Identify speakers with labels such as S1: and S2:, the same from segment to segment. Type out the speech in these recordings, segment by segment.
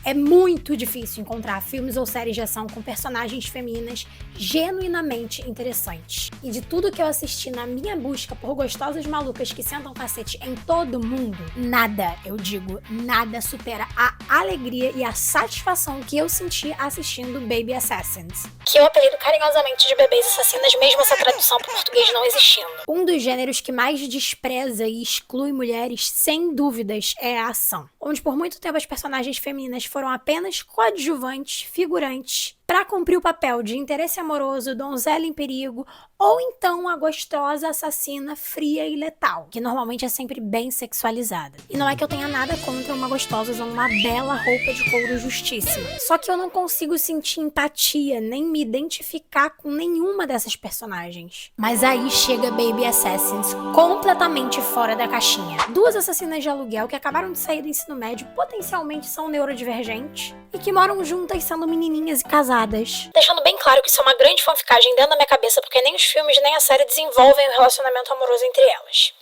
S1: É muito difícil encontrar filmes ou séries de ação com personagens femininas genuinamente interessantes. E de tudo que eu assisti na minha busca por gostosas malucas que sentam cacete em todo mundo, nada, eu digo, nada supera a alegria e a satisfação que eu senti assistindo Baby Assassins, que eu apelido carinhosamente de Bebês Assassinas, mesmo essa tradução para o português não existindo. Um dos gêneros que mais despreza e exclui mulheres, sem dúvidas, é a ação, onde por muito tempo as personagens femininas foram apenas coadjuvantes, figurantes, para cumprir o papel de interesse amoroso, donzela em perigo, ou então a gostosa assassina fria e letal, que normalmente é sempre bem sexualizada. E não é que eu tenha nada contra uma gostosa usando uma bela roupa de couro justíssima, só que eu não consigo sentir empatia, nem me identificar com nenhuma dessas personagens. Mas aí chega Baby Assassins, completamente fora da caixinha. Duas assassinas de aluguel que acabaram de sair do ensino médio, potencialmente são neurodivergentes, e que moram juntas sendo menininhas e casadas. Deixando bem claro que isso é uma grande fanficagem dentro da minha cabeça, porque nem os filmes nem a série desenvolvem o relacionamento amoroso entre elas.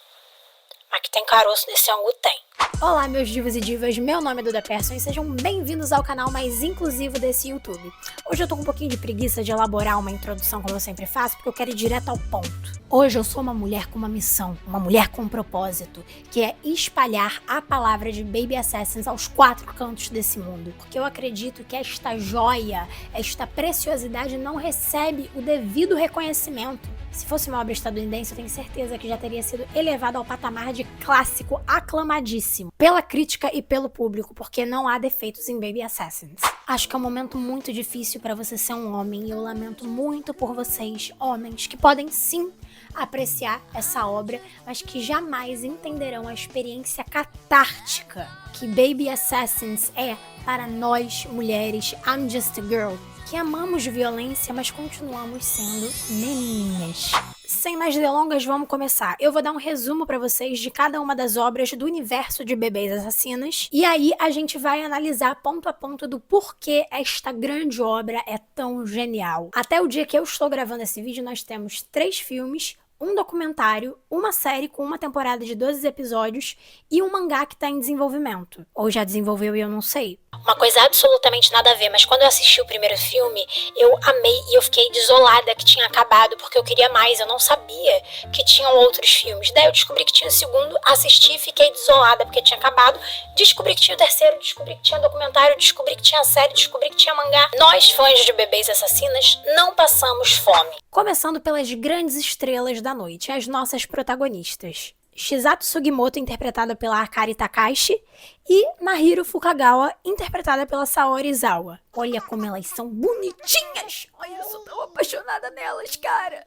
S1: Mas que tem caroço nesse ângulo, tem. Olá, meus divos e divas, meu nome é Duda Persson e sejam bem-vindos ao canal mais inclusivo desse YouTube. Hoje eu tô com um pouquinho de preguiça de elaborar uma introdução como eu sempre faço, porque eu quero ir direto ao ponto. Hoje eu sou uma mulher com uma missão, uma mulher com um propósito, que é espalhar a palavra de Baby Assassins aos 4 cantos desse mundo. Porque eu acredito que esta joia, esta preciosidade não recebe o devido reconhecimento. Se fosse uma obra estadunidense, eu tenho certeza que já teria sido elevado ao patamar de clássico aclamadíssimo pela crítica e pelo público, porque não há defeitos em Baby Assassins. Acho que é um momento muito difícil para você ser um homem e eu lamento muito por vocês, homens, que podem sim apreciar essa obra, mas que jamais entenderão a experiência catártica que Baby Assassins é para nós, mulheres, I'm just a girl, que amamos violência, mas continuamos sendo menininhas. Sem mais delongas, vamos começar. Eu vou dar um resumo pra vocês de cada uma das obras do universo de Bebês Assassinas, e aí a gente vai analisar ponto a ponto do porquê esta grande obra é tão genial. Até o dia que eu estou gravando esse vídeo, nós temos 3 filmes, um documentário, uma série com uma temporada de 12 episódios e um mangá que tá em desenvolvimento. Ou já desenvolveu e eu não sei. Uma coisa absolutamente nada a ver, mas quando eu assisti o primeiro filme, eu amei e eu fiquei desolada que tinha acabado, porque eu queria mais, eu não sabia que tinham outros filmes. Daí eu descobri que tinha o segundo, assisti, fiquei desolada porque tinha acabado, descobri que tinha o terceiro, descobri que tinha documentário, descobri que tinha série, descobri que tinha mangá. Nós, fãs de Bebês Assassinas, não passamos fome. Começando pelas grandes estrelas da noite, as nossas protagonistas. Chisato Sugimoto, interpretada pela Akari Takashi, e Nahiro Fukagawa, interpretada pela Saori Izawa. Olha como elas são bonitinhas! Olha, eu sou tão apaixonada nelas, cara!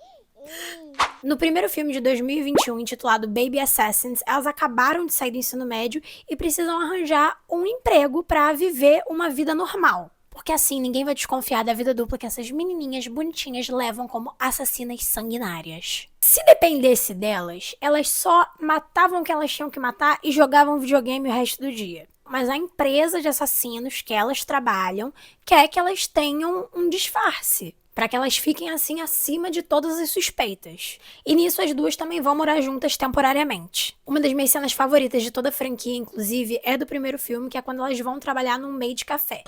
S1: No primeiro filme de 2021, intitulado Baby Assassins, elas acabaram de sair do ensino médio e precisam arranjar um emprego pra viver uma vida normal. Porque assim ninguém vai desconfiar da vida dupla que essas menininhas bonitinhas levam como assassinas sanguinárias. Se dependesse delas, elas só matavam o que elas tinham que matar e jogavam videogame o resto do dia. Mas a empresa de assassinos que elas trabalham quer que elas tenham um disfarce, para que elas fiquem assim acima de todas as suspeitas. E nisso as duas também vão morar juntas temporariamente. Uma das minhas cenas favoritas de toda a franquia, inclusive, é do primeiro filme, que é quando elas vão trabalhar num maid café.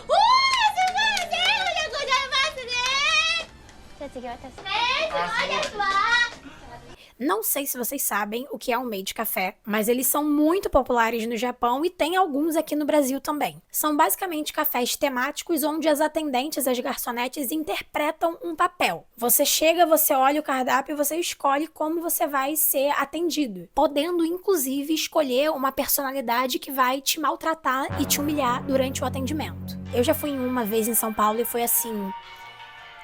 S1: Não sei se vocês sabem o que é um maid café, mas eles são muito populares no Japão e tem alguns aqui no Brasil também. São basicamente cafés temáticos onde as atendentes, as garçonetes, interpretam um papel. Você chega, você olha o cardápio e você escolhe como você vai ser atendido, podendo inclusive escolher uma personalidade que vai te maltratar e te humilhar durante o atendimento. Eu já fui uma vez em São Paulo e foi assim,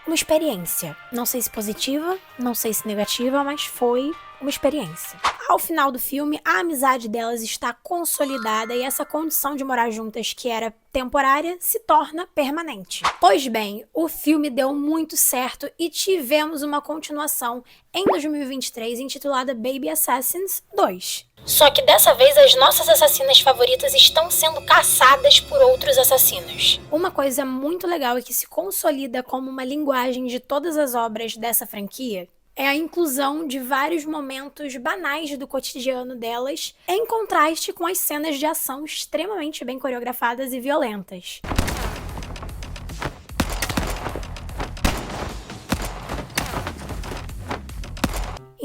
S1: uma experiência. Não sei se positiva, não sei se negativa, mas foi uma experiência. Ao final do filme, a amizade delas está consolidada e essa condição de morar juntas, que era temporária, se torna permanente. Pois bem, o filme deu muito certo e tivemos uma continuação em 2023 intitulada Baby Assassins 2. Só que dessa vez as nossas assassinas favoritas estão sendo caçadas por outros assassinos. Uma coisa muito legal e que se consolida como uma linguagem de todas as obras dessa franquia é a inclusão de vários momentos banais do cotidiano delas, em contraste com as cenas de ação extremamente bem coreografadas e violentas.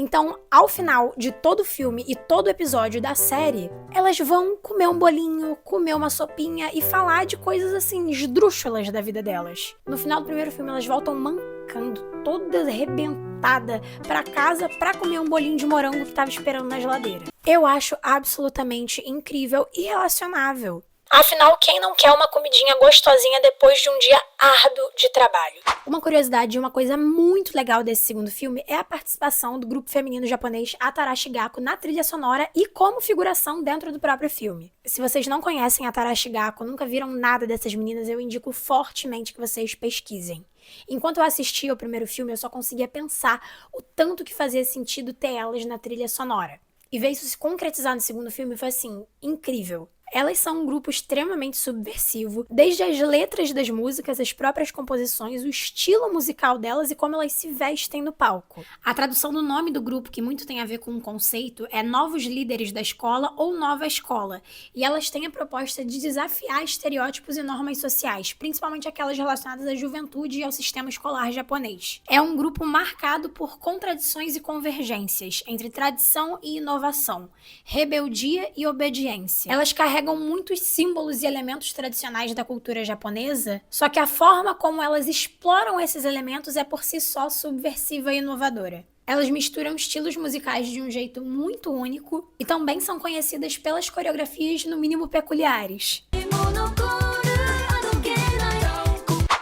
S1: Então, ao final de todo o filme e todo o episódio da série, elas vão comer um bolinho, comer uma sopinha e falar de coisas assim, esdrúxulas da vida delas. No final do primeiro filme, elas voltam mancando, toda arrebentada, pra casa pra comer um bolinho de morango que tava esperando na geladeira. Eu acho absolutamente incrível e relacionável. Afinal, quem não quer uma comidinha gostosinha depois de um dia árduo de trabalho? Uma curiosidade e uma coisa muito legal desse segundo filme é a participação do grupo feminino japonês Atarashi Gakko na trilha sonora e como figuração dentro do próprio filme. Se vocês não conhecem Atarashi Gakko, nunca viram nada dessas meninas, eu indico fortemente que vocês pesquisem. Enquanto eu assistia ao primeiro filme, eu só conseguia pensar o tanto que fazia sentido ter elas na trilha sonora. E ver isso se concretizar no segundo filme foi, assim, incrível. Elas são um grupo extremamente subversivo, desde as letras das músicas, as próprias composições, o estilo musical delas e como elas se vestem no palco. A tradução do nome do grupo, que muito tem a ver com o conceito, é Novos Líderes da Escola ou Nova Escola, e elas têm a proposta de desafiar estereótipos e normas sociais, principalmente aquelas relacionadas à juventude e ao sistema escolar japonês. É um grupo marcado por contradições e convergências entre tradição e inovação, rebeldia e obediência. Elas carregam muitos símbolos e elementos tradicionais da cultura japonesa, só que a forma como elas exploram esses elementos é por si só subversiva e inovadora. Elas misturam estilos musicais de um jeito muito único e também são conhecidas pelas coreografias no mínimo peculiares.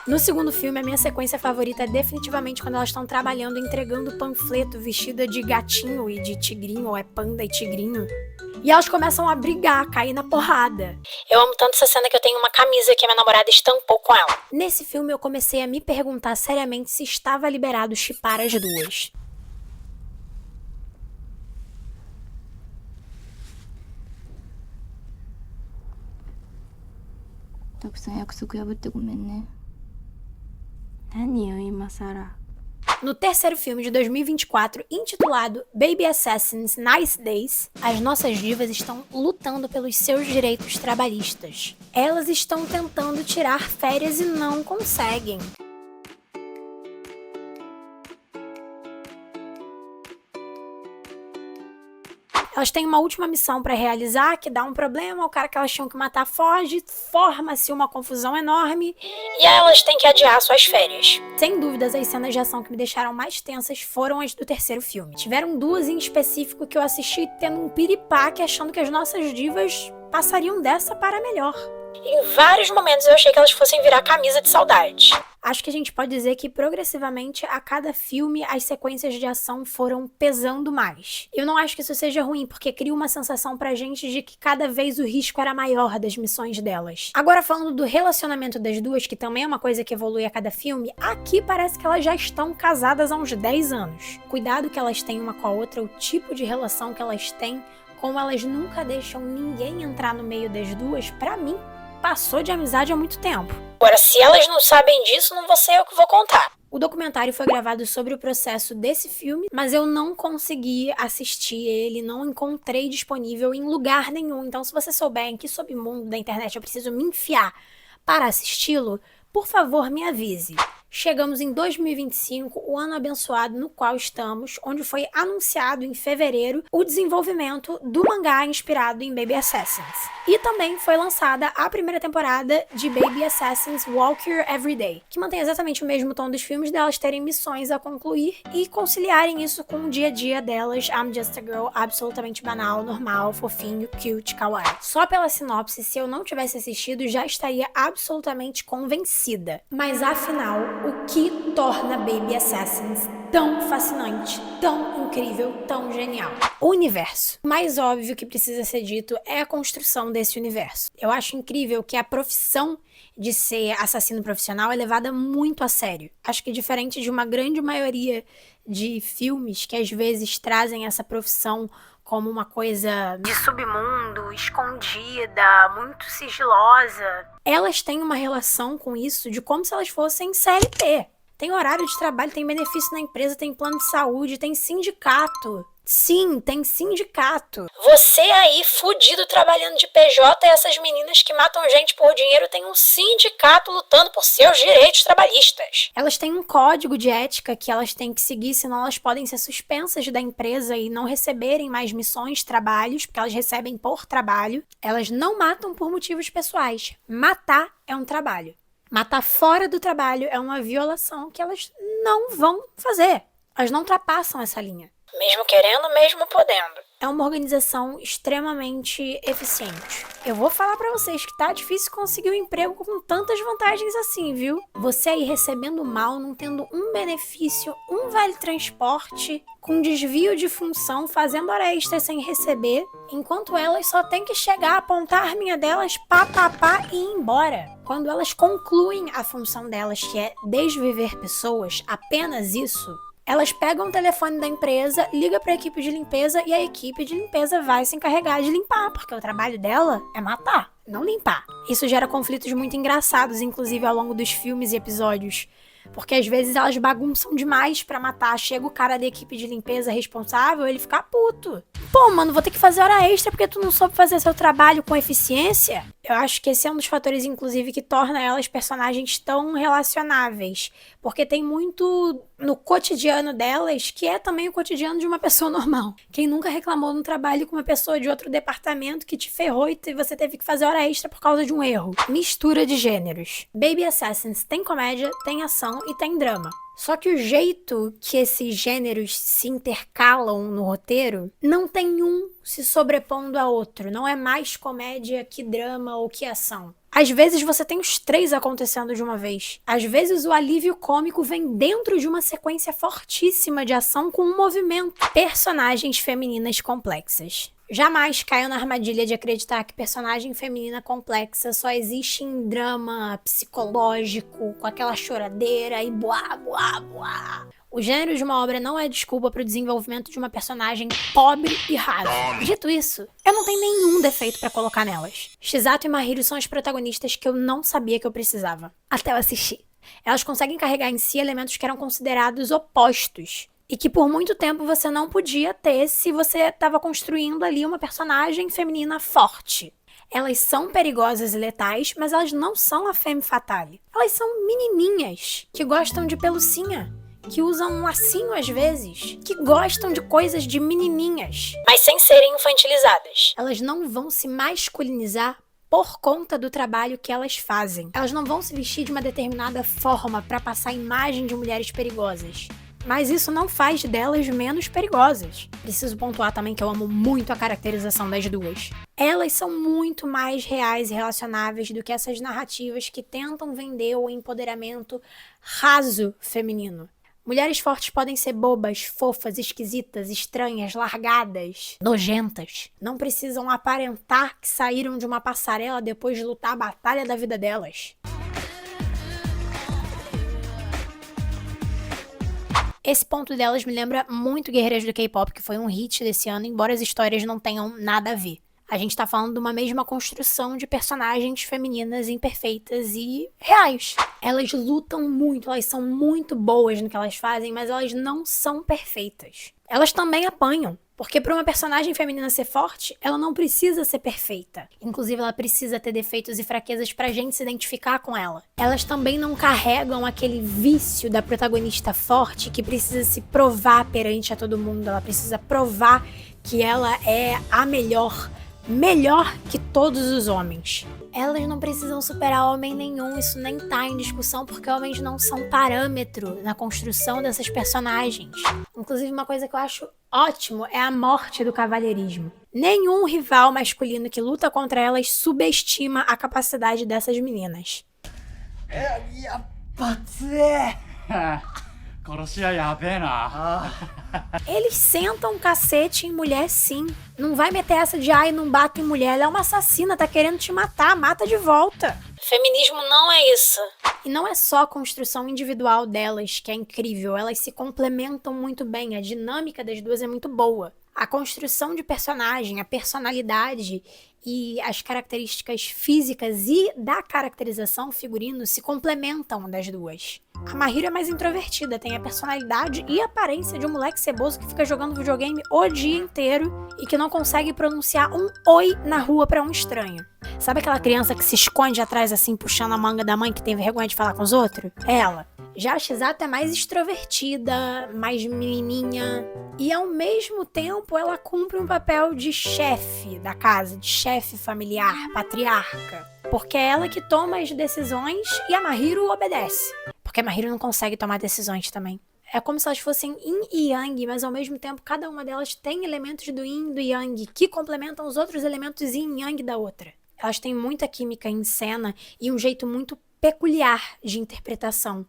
S1: No segundo filme, a minha sequência favorita é definitivamente quando elas estão trabalhando, entregando panfleto vestida de gatinho e de tigrinho, ou é panda e tigrinho. E elas começam a brigar, a cair na porrada. Eu amo tanto essa cena que eu tenho uma camisa que a minha namorada estampou com ela. Nesse filme eu comecei a me perguntar seriamente se estava liberado shippar as duas. No terceiro filme de 2024, intitulado Baby Assassins Nice Days, as nossas divas estão lutando pelos seus direitos trabalhistas. Elas estão tentando tirar férias e não conseguem. Elas têm uma última missão para realizar, que dá um problema, o cara que elas tinham que matar foge, forma-se uma confusão enorme, e aí elas têm que adiar suas férias. Sem dúvidas, as cenas de ação que me deixaram mais tensas foram as do terceiro filme. Tiveram duas em específico que eu assisti tendo um piripaque, achando que as nossas divas passariam dessa para melhor. Em vários momentos eu achei que elas fossem virar camisa de saudade. Acho que a gente pode dizer que progressivamente a cada filme as sequências de ação foram pesando mais. Eu não acho que isso seja ruim, porque cria uma sensação pra gente de que cada vez o risco era maior das missões delas. Agora, falando do relacionamento das duas, que também é uma coisa que evolui a cada filme, aqui parece que elas já estão casadas há uns 10 anos. Cuidado que elas têm uma com a outra, o tipo de relação que elas têm, como elas nunca deixam ninguém entrar no meio das duas, pra mim, passou de amizade há muito tempo. Agora, se elas não sabem disso, não vou ser eu que vou contar. O documentário foi gravado sobre o processo desse filme, mas eu não consegui assistir ele, não encontrei disponível em lugar nenhum. Então, se você souber em que submundo da internet eu preciso me enfiar para assisti-lo, por favor, me avise. Chegamos em 2025, o ano abençoado no qual estamos, onde foi anunciado em fevereiro o desenvolvimento do mangá inspirado em Baby Assassins. E também foi lançada a primeira temporada de Baby Assassins Walk Here Every Day, que mantém exatamente o mesmo tom dos filmes, delas terem missões a concluir e conciliarem isso com o dia a dia delas. I'm just a girl absolutamente banal, normal, fofinho, cute, kawaii. Só pela sinopse, se eu não tivesse assistido, já estaria absolutamente convencida. Mas afinal, o que torna Baby Assassins tão fascinante, tão incrível, tão genial? O universo. O mais óbvio que precisa ser dito é a construção desse universo. Eu acho incrível que a profissão de ser assassino profissional é levada muito a sério. Acho que diferente de uma grande maioria de filmes que às vezes trazem essa profissão como uma coisa de submundo, escondida, muito sigilosa, elas têm uma relação com isso de como se elas fossem CLT. Tem horário de trabalho, tem benefício na empresa, tem plano de saúde, tem sindicato. Sim, tem sindicato. Você aí, fudido, trabalhando de PJ, e essas meninas que matam gente por dinheiro têm um sindicato lutando por seus direitos trabalhistas. Elas têm um código de ética que elas têm que seguir, senão elas podem ser suspensas da empresa e não receberem mais missões, trabalhos, porque elas recebem por trabalho. Elas não matam por motivos pessoais. Matar é um trabalho. Matar fora do trabalho é uma violação que elas não vão fazer. Elas não ultrapassam essa linha. Mesmo querendo, mesmo podendo. É uma organização extremamente eficiente. Eu vou falar pra vocês que tá difícil conseguir um emprego com tantas vantagens assim, viu? Você aí recebendo mal, não tendo um benefício, um vale transporte, com desvio de função, fazendo hora extra sem receber, enquanto elas só têm que chegar, apontar a arminha delas, pá, e ir embora. Quando elas concluem a função delas, que é desviver pessoas, apenas isso, elas pegam o telefone da empresa, ligam para a equipe de limpeza e a equipe de limpeza vai se encarregar de limpar, porque o trabalho dela é matar, não limpar. Isso gera conflitos muito engraçados, inclusive ao longo dos filmes e episódios, porque às vezes elas bagunçam demais pra matar. Chega o cara da equipe de limpeza responsável, ele fica puto. Pô, mano, vou ter que fazer hora extra porque tu não soube fazer seu trabalho com eficiência? Eu acho que esse é um dos fatores, inclusive, que torna elas personagens tão relacionáveis. Porque tem muito no cotidiano delas, que é também o cotidiano de uma pessoa normal. Quem nunca reclamou no trabalho com uma pessoa de outro departamento que te ferrou e você teve que fazer hora extra por causa de um erro? Mistura de gêneros. Baby Assassins tem comédia, tem ação e tem drama. Só que o jeito que esses gêneros se intercalam no roteiro, não tem um se sobrepondo a outro. Não é mais comédia que drama ou que ação. Às vezes você tem os três acontecendo de uma vez. Às vezes o alívio cômico vem dentro de uma sequência fortíssima de ação com um movimento. Personagens femininas complexas. Jamais caio na armadilha de acreditar que personagem feminina complexa só existe em drama psicológico, com aquela choradeira e buá. O gênero de uma obra não é desculpa para o desenvolvimento de uma personagem pobre e rasa. Dito isso, eu não tenho nenhum defeito para colocar nelas. Shizato e Mahiro são as protagonistas que eu não sabia que eu precisava, até eu assistir. Elas conseguem carregar em si elementos que eram considerados opostos, e que por muito tempo você não podia ter se você estava construindo ali uma personagem feminina forte. Elas são perigosas e letais, mas elas não são a femme fatale. Elas são menininhas que gostam de pelucinha, que usam um lacinho às vezes, que gostam de coisas de menininhas, mas sem serem infantilizadas. Elas não vão se masculinizar por conta do trabalho que elas fazem. Elas não vão se vestir de uma determinada forma para passar a imagem de mulheres perigosas. Mas isso não faz delas menos perigosas. Preciso pontuar também que eu amo muito a caracterização das duas. Elas são muito mais reais e relacionáveis do que essas narrativas que tentam vender o empoderamento raso feminino. Mulheres fortes podem ser bobas, fofas, esquisitas, estranhas, largadas, nojentas. Não precisam aparentar que saíram de uma passarela depois de lutar a batalha da vida delas. Esse ponto delas me lembra muito Guerreiras do K-pop, que foi um hit desse ano, embora as histórias não tenham nada a ver. A gente tá falando de uma mesma construção de personagens femininas imperfeitas e reais. Elas lutam muito, elas são muito boas no que elas fazem, mas elas não são perfeitas. Elas também apanham, porque para uma personagem feminina ser forte, ela não precisa ser perfeita. Inclusive, ela precisa ter defeitos e fraquezas pra gente se identificar com ela. Elas também não carregam aquele vício da protagonista forte que precisa se provar perante a todo mundo. Ela precisa provar que ela é a melhor que todos os homens. Elas não precisam superar homem nenhum, isso nem tá em discussão, porque homens não são parâmetro na construção dessas personagens. Inclusive, uma coisa que eu acho ótimo é a morte do cavalheirismo. Nenhum rival masculino que luta contra elas subestima a capacidade dessas meninas. Eles sentam um cacete em mulher sim. Não vai meter essa de ai, não bato em mulher. Ela é uma assassina, tá querendo te matar, mata de volta. Feminismo não é isso. E não é só a construção individual delas que é incrível. Elas se complementam muito bem, a dinâmica das duas é muito boa. A construção de personagem, a personalidade e as características físicas e da caracterização figurino se complementam das duas. A Mahiro é mais introvertida, tem a personalidade e a aparência de um moleque ceboso que fica jogando videogame o dia inteiro e que não consegue pronunciar um oi na rua pra um estranho. Sabe aquela criança que se esconde atrás assim, puxando a manga da mãe, que tem vergonha de falar com os outros? É ela. Já a Chisato é mais extrovertida, mais menininha, e ao mesmo tempo ela cumpre um papel de chefe da casa, de chefe familiar, patriarca. Porque é ela que toma as decisões e a Mahiro obedece. Porque a Mahiro não consegue tomar decisões também. É como se elas fossem yin e yang, mas ao mesmo tempo cada uma delas tem elementos do yin e do yang que complementam os outros elementos yin e yang da outra. Elas têm muita química em cena e um jeito muito peculiar de interpretação,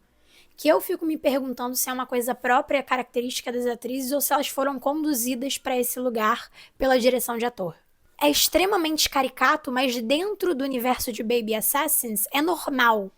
S1: que eu fico me perguntando se é uma coisa própria, característica das atrizes, ou se elas foram conduzidas para esse lugar pela direção de ator. É extremamente caricato, mas dentro do universo de Baby Assassins é normal.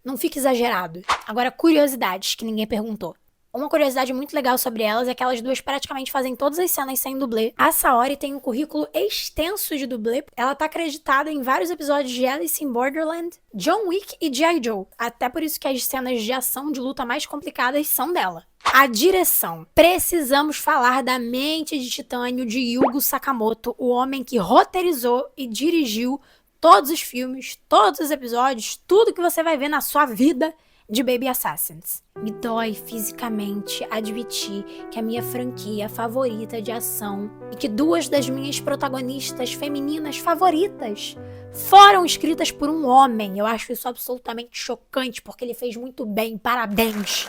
S1: Não fica exagerado. Agora, curiosidades que ninguém perguntou. Uma curiosidade muito legal sobre elas é que elas duas praticamente fazem todas as cenas sem dublê. A Saori tem um currículo extenso de dublê. Ela tá acreditada em vários episódios de Alice in Borderland, John Wick e G.I. Joe. Até por isso que as cenas de ação de luta mais complicadas são dela. A direção. Precisamos falar da mente de titânio de Yugo Sakamoto, o homem que roteirizou e dirigiu todos os filmes, todos os episódios, tudo que você vai ver na sua vida de Baby Assassins. Me dói fisicamente admitir que a minha franquia favorita de ação e que duas das minhas protagonistas femininas favoritas foram escritas por um homem. Eu acho isso absolutamente chocante, porque ele fez muito bem. Parabéns.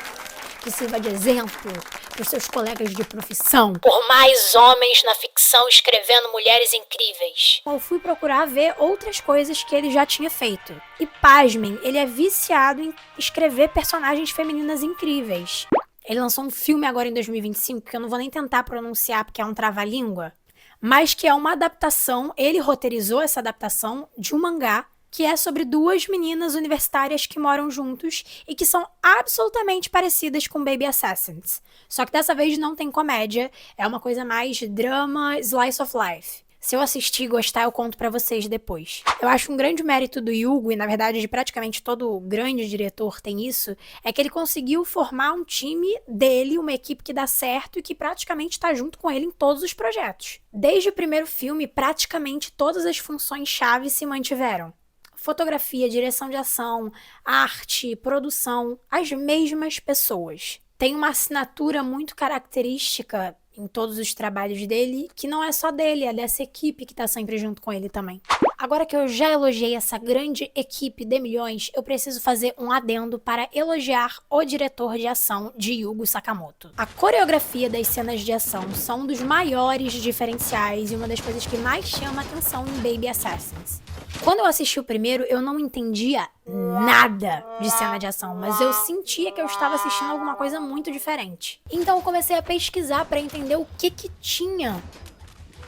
S1: Que sirva de exemplo para os seus colegas de profissão. Por mais homens na ficção escrevendo mulheres incríveis. Eu fui procurar ver outras coisas que ele já tinha feito. E pasmem, ele é viciado em escrever personagens femininas incríveis. Ele lançou um filme agora em 2025, que eu não vou nem tentar pronunciar porque é um trava-língua, mas que é uma adaptação, ele roteirizou essa adaptação de um mangá que é sobre duas meninas universitárias que moram juntos e que são absolutamente parecidas com Baby Assassins. Só que dessa vez não tem comédia, é uma coisa mais drama, slice of life. Se eu assistir e gostar, eu conto pra vocês depois. Eu acho um grande mérito do Yugo, e na verdade de praticamente todo grande diretor tem isso, é que ele conseguiu formar um time dele, uma equipe que dá certo e que praticamente tá junto com ele em todos os projetos. Desde o primeiro filme, praticamente todas as funções-chave se mantiveram. Fotografia, direção de ação, arte, produção, as mesmas pessoas. Tem uma assinatura muito característica em todos os trabalhos dele, que não é só dele, é dessa equipe que tá sempre junto com ele também. Agora que eu já elogiei essa grande equipe de milhões, eu preciso fazer um adendo para elogiar o diretor de ação de Yugo Sakamoto. A coreografia das cenas de ação são um dos maiores diferenciais e uma das coisas que mais chama a atenção em Baby Assassins. Quando eu assisti o primeiro, eu não entendia nada de cena de ação, mas eu sentia que eu estava assistindo alguma coisa muito diferente. Então eu comecei a pesquisar para entender o que tinha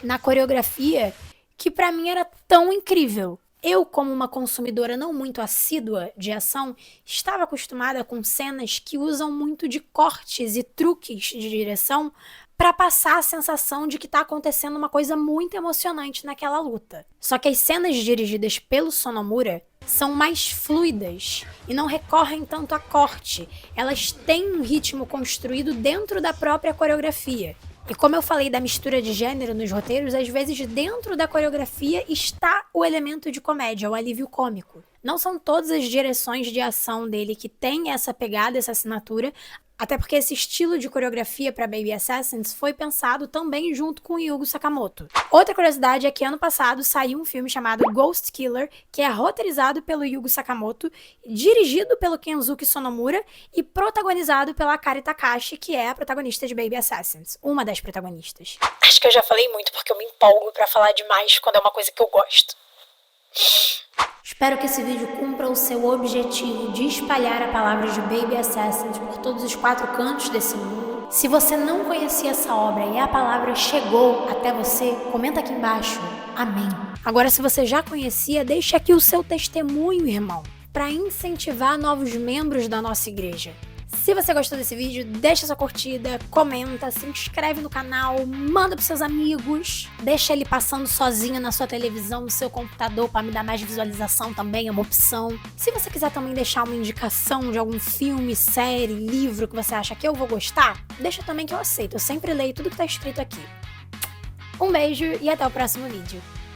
S1: na coreografia que pra mim era tão incrível. Eu, como uma consumidora não muito assídua de ação, estava acostumada com cenas que usam muito de cortes e truques de direção para passar a sensação de que tá acontecendo uma coisa muito emocionante naquela luta. Só que as cenas dirigidas pelo Sonomura são mais fluidas e não recorrem tanto a corte. Elas têm um ritmo construído dentro da própria coreografia. E como eu falei da mistura de gênero nos roteiros, às vezes dentro da coreografia está o elemento de comédia, o alívio cômico. Não são todas as direções de ação dele que têm essa pegada, essa assinatura, até porque esse estilo de coreografia para Baby Assassins foi pensado também junto com Yugo Sakamoto. Outra curiosidade é que ano passado saiu um filme chamado Ghost Killer, que é roteirizado pelo Yugo Sakamoto, dirigido pelo Kensuke Sonomura e protagonizado pela Akari Takashi, que é a protagonista de Baby Assassins, uma das protagonistas. Acho que eu já falei muito porque eu me empolgo para falar demais quando é uma coisa que eu gosto. Espero que esse vídeo cumpra o seu objetivo de espalhar a palavra de Baby Assassins por todos os 4 cantos desse mundo. Se você não conhecia essa obra e a palavra chegou até você, comenta aqui embaixo. Amém. Agora, se você já conhecia, deixe aqui o seu testemunho, irmão, para incentivar novos membros da nossa igreja. Se você gostou desse vídeo, deixa sua curtida, comenta, se inscreve no canal, manda pros seus amigos, deixa ele passando sozinho na sua televisão, no seu computador, para me dar mais visualização também, é uma opção. Se você quiser também deixar uma indicação de algum filme, série, livro que você acha que eu vou gostar, deixa também que eu aceito, eu sempre leio tudo que tá escrito aqui. Um beijo e até o próximo vídeo.